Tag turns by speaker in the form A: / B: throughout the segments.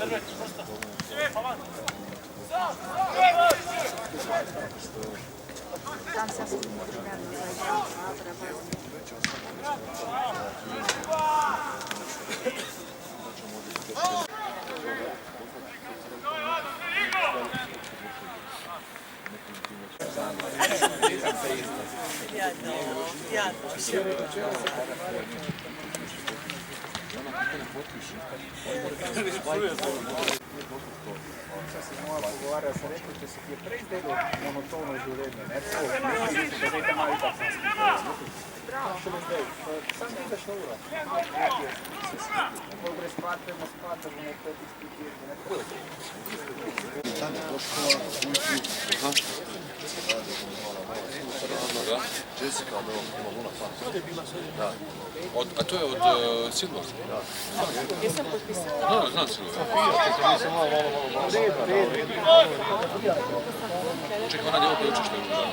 A: Tam se asi možná zajímá,
B: Se moja pogovarja, se rekel, če se ti je prej zdelo monotono življenje, ne tako, da zdaj te malo tako šele zdaj, sam vidiš na uro, bolj gre spat, gremo spat, da bomo pet izpitili, ne tako.
C: Jessica, ima Luna Park. A to je od Silva? Da.
A: Jesam potpisala.
C: Da, znam Silva. Čekaj, ona djevojka jučer što je uđala.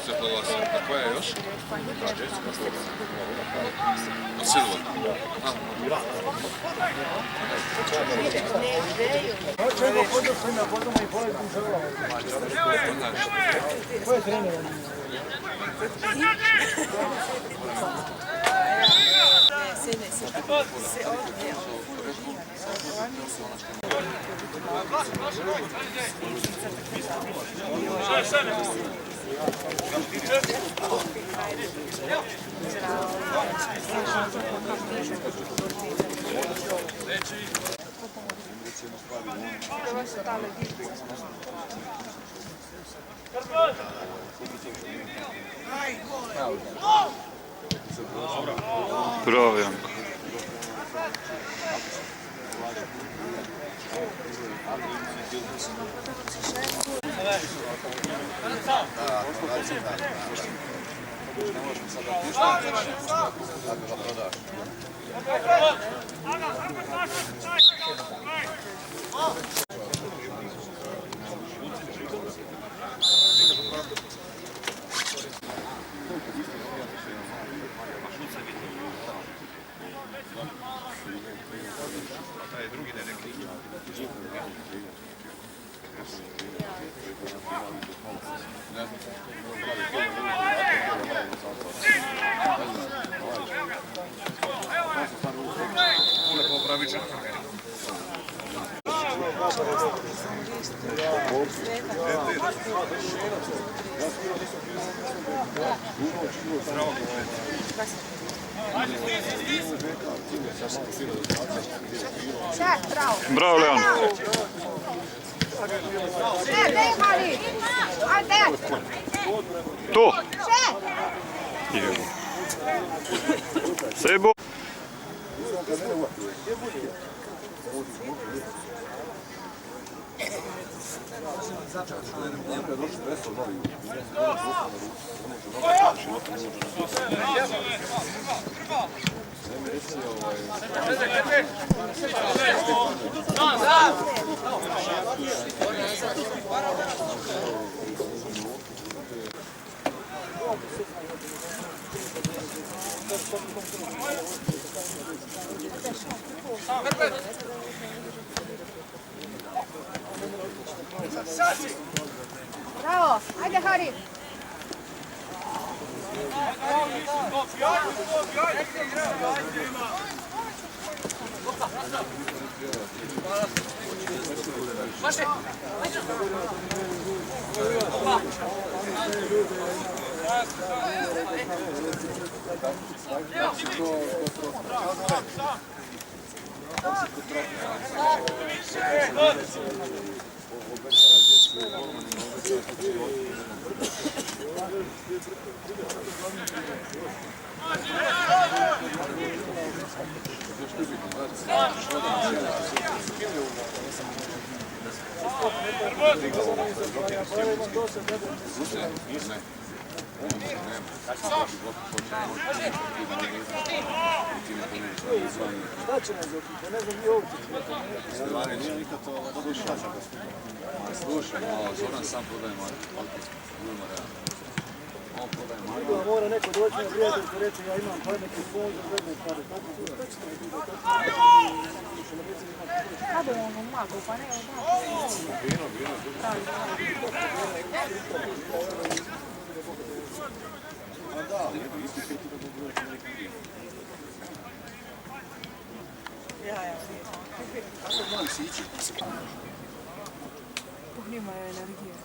C: Se proglasila. A koja je još? Jessica, što je od Silva.
B: Čego pođu svima vodama i pojedom želama? Ko je trener?
D: Bravo, Janko. Bravo, Leon. Tu. Sebo.
A: Bravo, ajde Hari.
C: Slušaj, Zoran sam prodaje Marko. On prodaje Marko.
B: Mora neko doći na prijatelj ko reći ja imam pa neki sponsor, 15 pare, tako su.
A: Slabo onu magu, pa ne Njima je energija.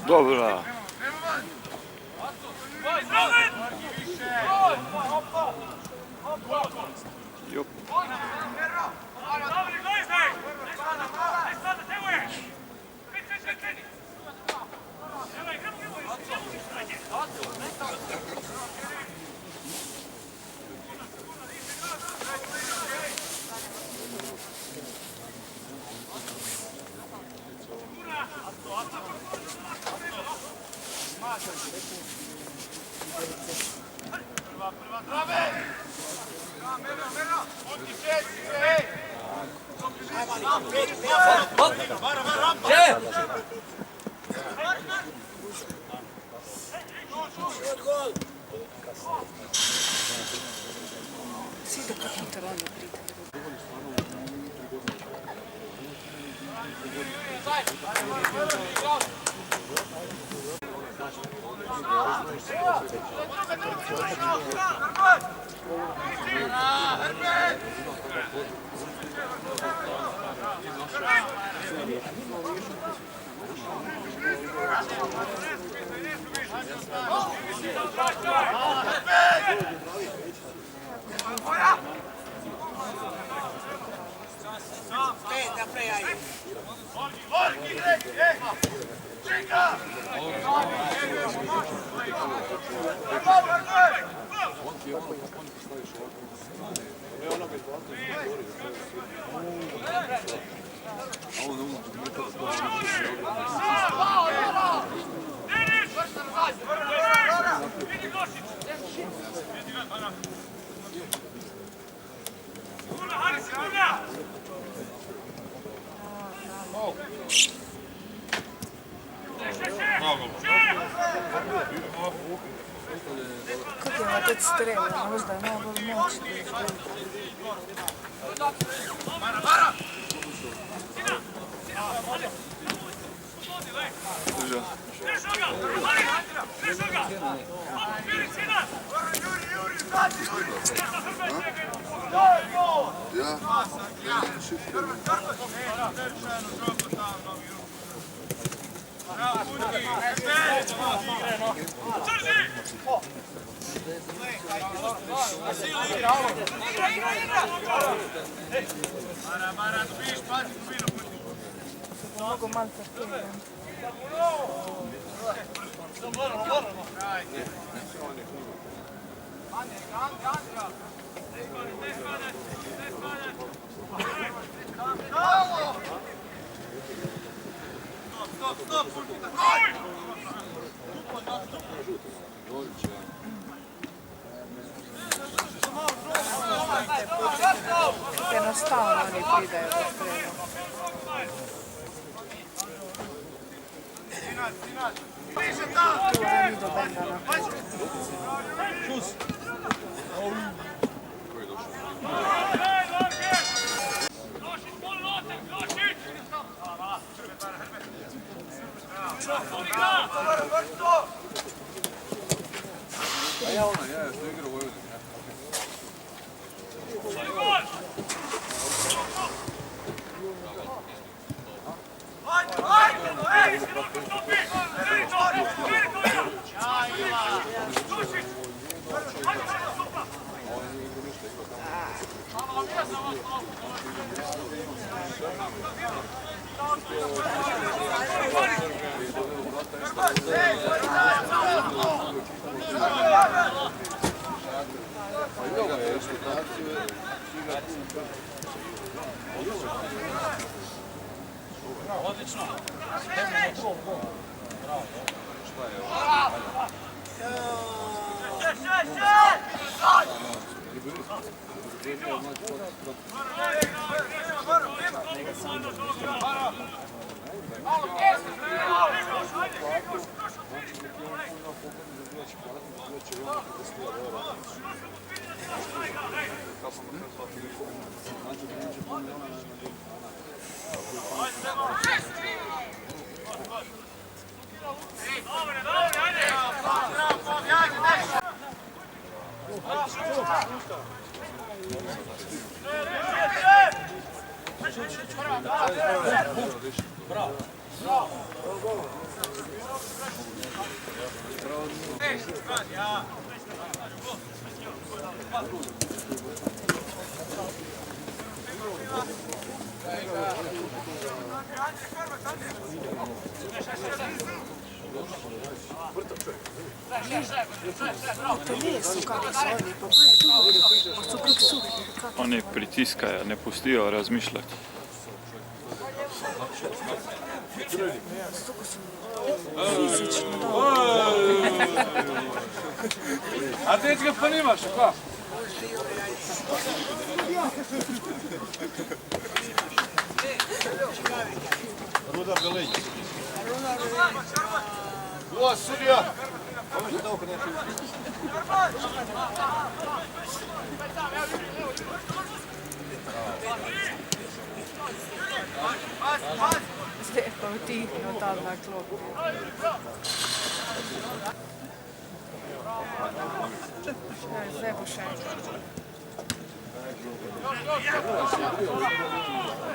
D: Dobra. Jup.
A: Sì, da capito, l'hanno prima. Kako je otec strelja, možda je malo moći. Mnogo malo trpjenja. Jednostavno oni pridaju do strela. Tu rani do Bengana.
E: Malo,
A: To nisu kako su oni, pa pa su kak suhi.
D: Oni pritiskajo, ne pustijo razmišljati.
A: Fizično dobro.
C: A dečka pa nimaš, kva?
B: Rudar Galić. Ulaz sudija.
A: Stefan tihno tam na klopu. Zdaj bo še enkrat.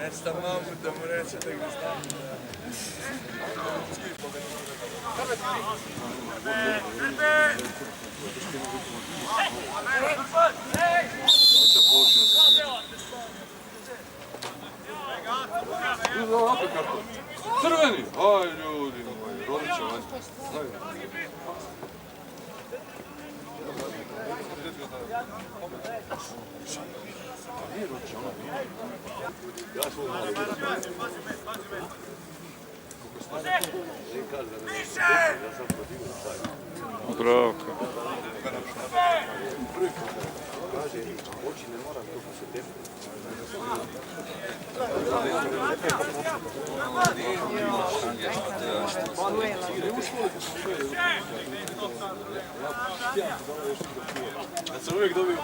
C: Nesta mamu da mu reče da ga znam. Crveni! Aj ljudi moji, Rodića vanjka.
D: Bravo.
C: Da se uvijek dobiju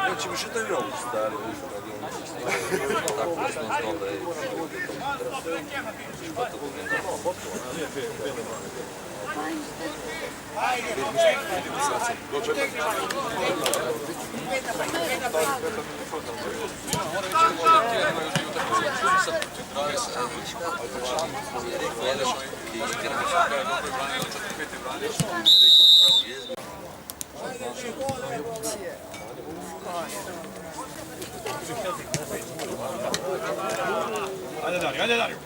C: Znači, više da je ovo stari.
B: Ajde Dario.